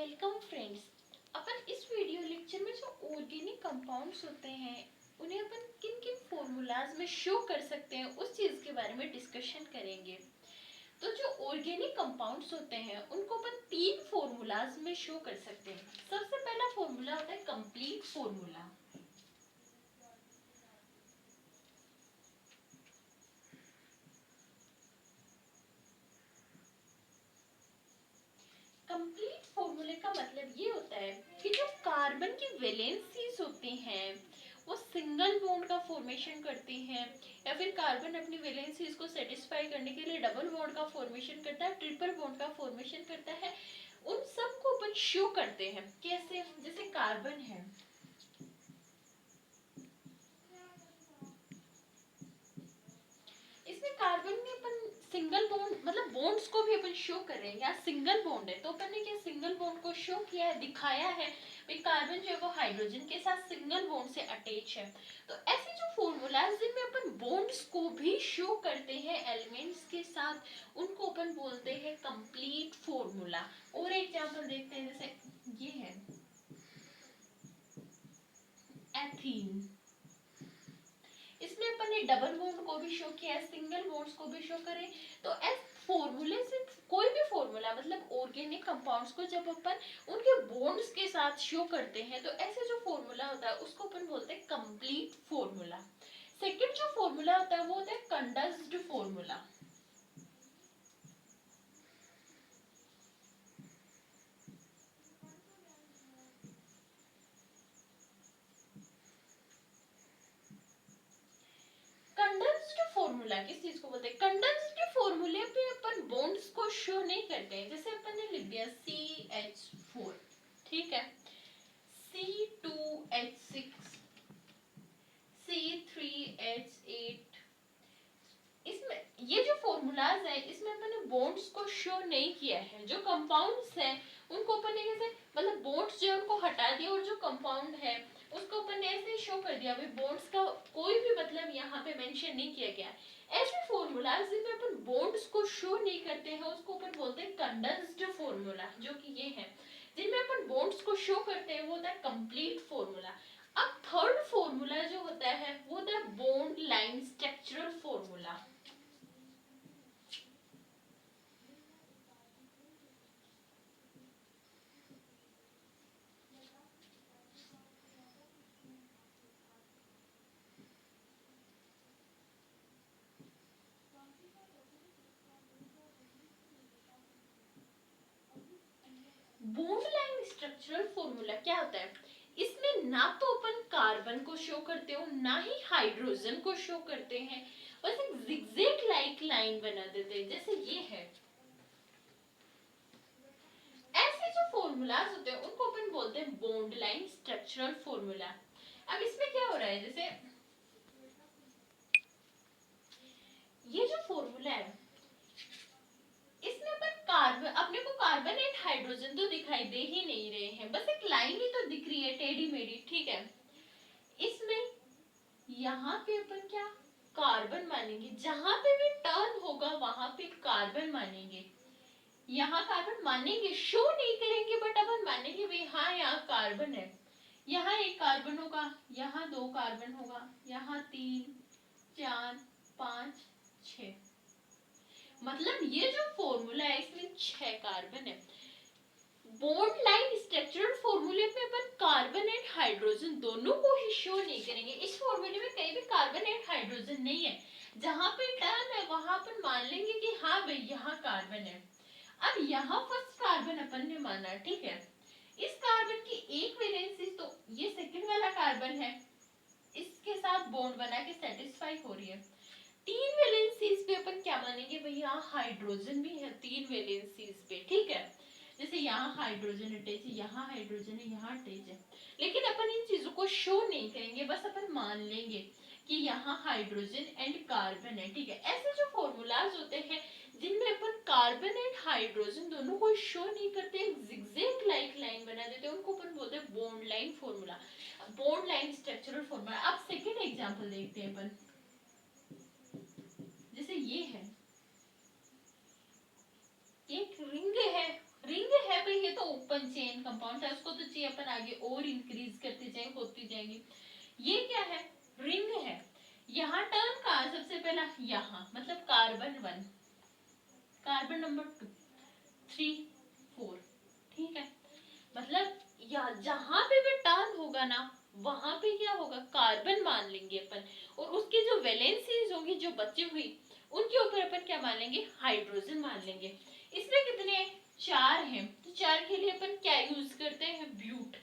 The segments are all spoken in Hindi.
Welcome friends. अपन इस वीडियो लेक्चर में जो ऑर्गेनिक कंपाउंड्स होते हैं उन्हें अपन किन किन फॉर्मूलाज में शो कर सकते हैं उस चीज के बारे में डिस्कशन करेंगे। तो जो ऑर्गेनिक कंपाउंड्स होते हैं उनको अपन तीन फॉर्मूलाज में शो कर सकते हैं। सबसे पहला फॉर्मूला होता है कंप्लीट फॉर्मूला। कंप्लीट फॉर्मूले का मतलब ये होता है कि जो कार्बन की वैलेंसीज होती हैं वो सिंगल बॉन्ड का फॉर्मेशन करती हैं, या फिर कार्बन अपनी वैलेंसीज को सेटिस्फाई करने के लिए डबल बॉन्ड का फॉर्मेशन करता है, ट्रिपल बॉन्ड का फॉर्मेशन करता है। उन सब को अपन शो करते हैं कैसे? जैसे कार्बन है, इसमें कार्बन में अपन सिंगल बॉन्ड मतलब बॉन्ड्स को भी अपन शो कर रहे हैं। यहाँ सिंगल बॉन्ड है तो अपन ने क्या सिंगल बॉन्ड को शो किया है, दिखाया है भाई कार्बन जो है वो हाइड्रोजन के साथ सिंगल बॉन्ड से अटैच है। तो ऐसे जो फॉर्मूलाज जिनमें अपन बॉन्ड्स को भी शो करते हैं एलिमेंट्स के साथ, उनको अपन बोलते हैं कंप्लीट फॉर्मूला। और एग्जांपल देखते हैं, जैसे ये है एथीन, इसमें अपन ने डबल बॉन्ड को भी शो किया है, सिंगल बॉन्ड्स को भी शो करें। तो एस फॉर्मूले से कोई भी फॉर्मूला मतलब ऑर्गेनिक कंपाउंड्स को जब अपन उनके बॉन्ड्स के साथ शो करते हैं तो ऐसे जो फॉर्मूला होता है उसको अपन बोलते हैं कंप्लीट फॉर्मूला। सेकंड जो फॉर्मूला होता है वो होता है कंडेंस्ड फॉर्मूला। कंडेंस्ड फॉर्मूला किस चीज को बोलते हैं? कंडेंस्ड फॉर्मूले पे अपन बॉन्ड्स को शो नहीं करते हैं। जैसे अपन ने लिख दिया CH4, ठीक है, C2H6, C3H8, इसमें ये जो फॉर्मूलाज है इसमें अपन ने बॉन्ड्स को शो नहीं किया है। जो कंपाउंड्स हैं उनको अपन ने कैसे मतलब बॉन्ड्स जो है उनको हटा दिया और जो कंपाउंड है उसको अपन ने ऐसे शो कर दिया, भाई बॉन्ड्स का कोई भी मतलब यहाँ पे मेंशन नहीं किया गया। ऐसे फॉर्मूलाज जिनमें अपन बॉन्ड्स को शो नहीं करते हैं उसको अपन बोलते हैं कंडेंस्ड फॉर्मूला, जो कि ये है। जिनमें अपन बॉन्ड्स को शो करते हैं वो होता है कंप्लीट फॉर्मूला। अब थर्ड फॉर्मूला जो होता है वो होता है bond line structural formula. Bond line structural formula क्या होता है? इसमें ना तो अपन कार्बन को शो करते हो ना ही हाइड्रोजन को शो करते हैं, बस एक जिगजैग लाइक लाइन बना देते हैं जैसे ये है। ऐसे जो फॉर्मूलाज होते हैं उनको अपन बोलते हैं बॉन्ड लाइन स्ट्रक्चरल फॉर्मूला। अब इसमें क्या हो रहा है, जैसे ये जो फॉर्मूला है इसमें अपन कार्बन अपने को कार्बन एंड हाइड्रोजन तो दिखाई दे ही नहीं रहे हैं, बस एक लाइन ही तो दिख रही है टेढ़ी मेढ़ी, ठीक है। इसमें यहाँ पे अपन क्या कार्बन मानेंगे, जहां पे भी टर्न होगा वहां पे कार्बन मानेंगे। यहाँ कार्बन मानेंगे, शो नहीं करेंगे बट अपन मानेंगे भाई हाँ यहाँ कार्बन है। यहाँ एक कार्बन होगा, यहाँ दो कार्बन होगा, यहाँ 3 4 5 6, मतलब ये जो फॉर्मूला है इसमें 6 कार्बन है। बॉन्ड लाइन स्ट्रक्चरल फॉर्मूले पे अपन कार्बन एंड हाइड्रोजन दोनों को ही शो नहीं करेंगे। इस फॉर्मूले में कहीं भी कार्बन एंड हाइड्रोजन नहीं है, जहां पे टर्न है वहां अपन मान लेंगे कि हाँ भाई यहाँ कार्बन है। अब यहाँ फर्स्ट कार्बन अपन ने माना, ठीक है। इस कार्बन की एक वैलेंसी तो ये सेकंड वाला कार्बन है, इसके साथ बॉन्ड बना के सेटिस्फाई हो रही है। तीन वैलेंसीज पे अपन क्या मानेंगे भाई यहाँ हाइड्रोजन भी है तीन वैलेंसीज पे, ठीक है। जैसे यहाँ हाइड्रोजन अटैच है, यहाँ हाइड्रोजन है, यहाँ अटैच है, लेकिन अपन इन चीजों को शो नहीं करेंगे, बस अपन मान लेंगे कि यहाँ हाइड्रोजन एंड कार्बन है, ठीक है। ऐसे जो फॉर्मूलाज होते हैं जिनमें अपन कार्बन एंड हाइड्रोजन दोनों को शो नहीं करते, एक जिगजैग लाइक लाइन बना देते हैं, उनको अपन बोलते हैं bond line formula, bond line structural formula. अब सेकेंड एग्जाम्पल देखते हैं अपन, जैसे ये है एक रिंग है, रिंग है भाई ये तो ओपन चेन कंपाउंड था, उसको तो चाहिए अपन आगे और इंक्रीज करते जाए, होती जाएंगी। ये क्या है, रिंग है। यहाँ टर्म का सबसे पहला यहाँ मतलब कार्बन 1, कार्बन नंबर 2, 3, 4, ठीक है। मतलब या जहां पे भी टर्न होगा ना वहां पे क्या होगा, कार्बन मान लेंगे अपन, और उसकी जो वैलेंसीज होंगी जो बची हुई उनके ऊपर अपन क्या मान लेंगे, हाइड्रोजन मान लेंगे। इसमें कितने, 4 हैं, तो 4 के लिए अपन क्या यूज करते हैं, ब्यूट,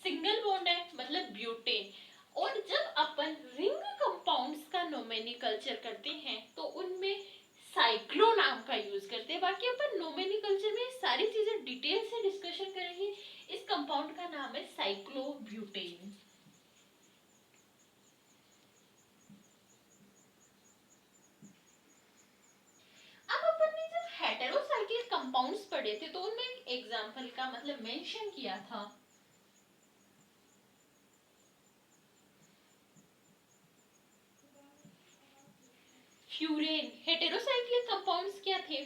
सिंगल बॉन्ड है मतलब ब्यूटेन। और जब अपन रिंग कंपाउंड्स का नोमेनिकल्चर करते हैं तो उनमें साइक्लो नाम का यूज करते हैं। बाकी अपन नोमेनिकल्चर में सारी चीजें डिटेल से डिस्कशन करेंगे। इस कंपाउंड का नाम है साइक्लोब्यूटेन। अब अपन ने जब हेटेरोसाइक्लिक कंपाउंड्स पढ़े थे तो उनमें एक एग्जांपल का मतलब मेंशन किया था, फ्यूरेन। हेटेरोसाइक्लिक कंपाउंड्स क्या थे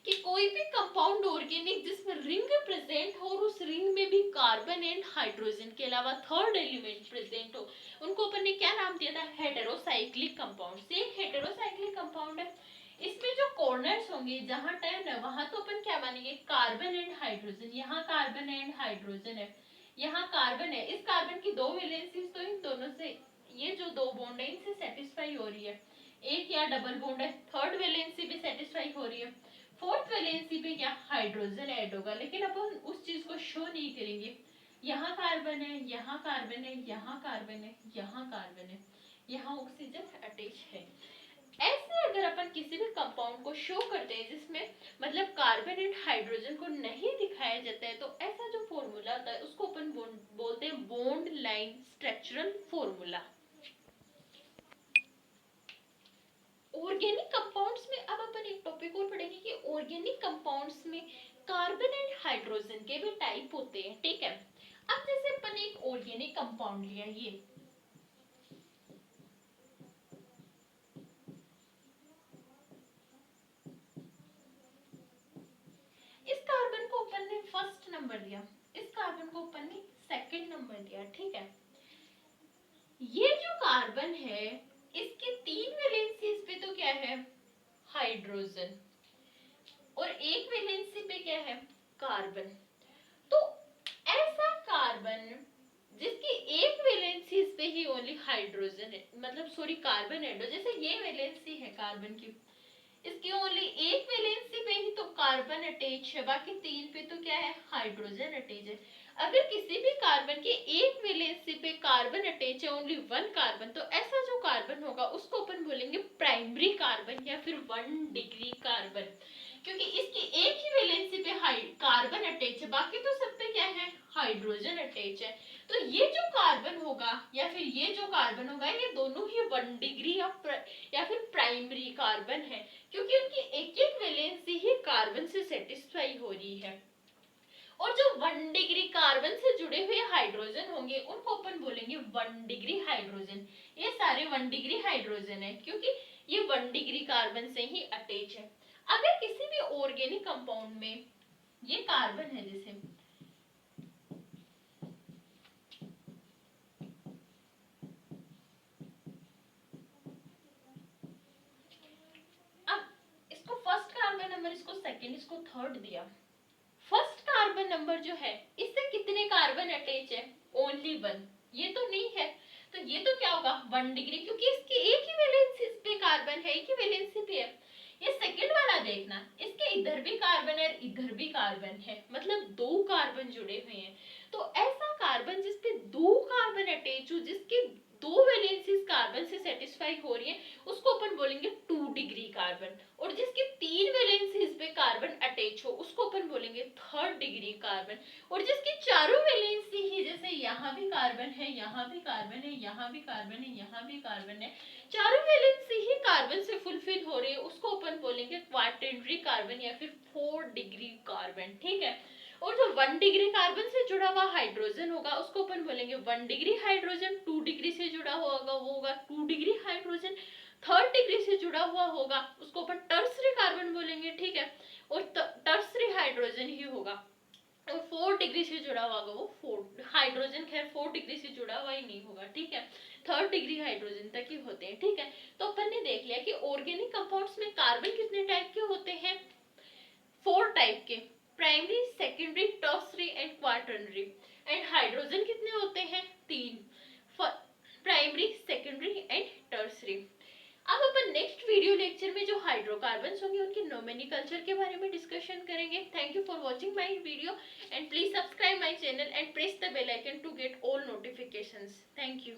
कि कोई भी कंपाउंड ऑर्गेनिक जिसमें रिंग प्रेजेंट हो और उस रिंग में भी कार्बन एंड हाइड्रोजन के अलावा थर्ड एलिमेंट प्रेजेंट हो, उनको अपन ने क्या नाम दिया था, हेटेरोसाइक्लिक कंपाउंड। एक हेटेरोसाइक्लिक कंपाउंड है, इसमें जो कॉर्नर्स होंगे जहां टर्न है वहां तो अपन क्या मानेंगे, कार्बन एंड हाइड्रोजन। यहाँ कार्बन एंड हाइड्रोजन है, यहाँ कार्बन है, इस कार्बन की दो वैलेंसीज तो इन दोनों से, ये जो दो बॉन्ड है इनसे सेटिस्फाई हो रही है। एक या डबल बॉन्ड है, थर्ड वैलेंसी भी सेटिस्फाई हो रही है, फोर्थ वैलेंसी पे क्या हाइड्रोजन ऐड होगा, लेकिन अपन उस चीज को शो नहीं करेंगे। यहाँ कार्बन है, यहाँ कार्बन है, यहाँ कार्बन है, यहाँ कार्बन है, यहाँ ऑक्सीजन अटैच है। ऐसे अगर अपन किसी भी कंपाउंड को शो करते हैं जिसमें मतलब कार्बन एंड हाइड्रोजन को नहीं दिखाया जाता है, तो ऐसा जो फॉर्मूला होता है उसको अपन बोलते हैं bond line structural formula. Organic compounds में अब अपन एक टॉपिक और पढ़ेंगे कि ऑर्गेनिक कंपाउंड्स में कार्बन एंड हाइड्रोजन के भी टाइप होते हैं, ठीक है। अब जैसे अपन एक ऑर्गेनिक कंपाउंड लिया, ये इस कार्बन को अपन ने फर्स्ट नंबर दिया, इस कार्बन को अपन ने सेकंड नंबर दिया, ठीक है। ये जो कार्बन है इसके 3 वैलेंसीज पे तो क्या है, हाइड्रोजन, और एक वैलेंसी पे क्या है, कार्बन। तो ऐसा कार्बन जिसकी एक वैलेंसीज पे ही ओनली हाइड्रोजन है, मतलब सॉरी कार्बन है, जैसे ये वैलेंसी है कार्बन की, इसकी ओनली एक वैलेंसी पे ही तो कार्बन अटैच है, बाकी 3 पे तो क्या है, हाइड्रोजन अटैच है। अगर किसी भी कार्बन के एक वैलेंसी पे कार्बन अटैच है, ओनली 1 कार्बन, तो ऐसा जो कार्बन होगा उसको अपन बोलेंगे प्राइमरी कार्बन या फिर 1 डिग्री कार्बन, क्योंकि इसकी एक ही वैलेंसी पे कार्बन अटैच है, बाकी तो सब पे क्या है, हाइड्रोजन अटैच है। तो ये जो कार्बन होगा या फिर ये जो कार्बन होगा, ये दोनों ही 1 डिग्री या फिर प्राइमरी कार्बन है, क्योंकि उनकी एक एक वैलेंसी ही कार्बन से सेटिस्फाई हो रही है। और जो 1 डिग्री कार्बन से जुड़े हुए हाइड्रोजन होंगे उनको अपन बोलेंगे 1 डिग्री हाइड्रोजन। ये सारे 1 डिग्री हाइड्रोजन है क्योंकि ये 1 डिग्री कार्बन से ही अटैच है। अगर किसी भी ऑर्गेनिक कंपाउंड में ये कार्बन है, जैसे अब इसको फर्स्ट कार्बन नंबर, इसको सेकंड, इसको थर्ड दिया। फर्स्ट कार्बन नंबर जो है इससे कितने कार्बन अटैच है, ओनली 1, ये तो नहीं है, तो ये तो क्या होगा 1 डिग्री, क्योंकि इसकी एक ही वैलेंसी पे कार्बन है, एक ही वैलेंसी पे है। ये सेकंड वाला देखना, इसके इधर भी कार्बन है, इधर भी कार्बन है, मतलब 2 कार्बन जुड़े हुए हैं। तो ऐसा कार्बन जिसपे 2 कार्बन अटैच हो, जिसके 2 वैलेंसीज कार्बन से सेटिस्फाई हो रही है, उसको अपन बोलेंगे 2 डिग्री कार्बन। और जिसके 3 वैलेंसीज पे कार्बन अटैच हो उसको अपन बोलेंगे 3rd डिग्री कार्बन। और जिसकी चारों वैलेंसी ही, जैसे यहाँ भी कार्बन है, यहाँ भी कार्बन है, यहाँ भी कार्बन है, यहाँ भी कार्बन है, चारों वैलेंसी ही कार्बन से फुलफिल हो रही है, उसको अपन बोलेंगे क्वार्टेनरी कार्बन या फिर 4 डिग्री कार्बन, ठीक है। और जो 1 डिग्री कार्बन से जुड़ा हुआ हाइड्रोजन होगा उसको अपन बोलेंगे 1 डिग्री हाइड्रोजन। 2 डिग्री से जुड़ा होगा वो होगा 2 डिग्री हाइड्रोजन। 3rd डिग्री से जुड़ा हुआ होगा उसको अपन टर्सरी कार्बन बोलेंगे, ठीक है, और टर्सरी हाइड्रोजन ही होगा। 4 डिग्री से जुड़ा हुआ होगा, वो 4 हाइड्रोजन खैर 4 डिग्री से जुड़ा हुआ ही नहीं होगा, ठीक है, 3rd डिग्री हाइड्रोजन तक ही होते हैं, ठीक है। तो अपन ने देख लिया कि ऑर्गेनिक कंपाउंड्स में कार्बन कितने टाइप के होते हैं, 4 टाइप के, primary, secondary, tertiary and quaternary. And hydrogen कितने होते हैं, 3, प्राइमरी, सेकेंडरी एंड टर्सरी। अब अपन नेक्स्ट वीडियो लेक्चर में जो हाइड्रोकार्बन्स होंगे उनके नोमेनक्लेचर के बारे में डिस्कशन करेंगे। Thank you for watching my video and please subscribe my channel and press the bell icon to get all notifications. Thank you.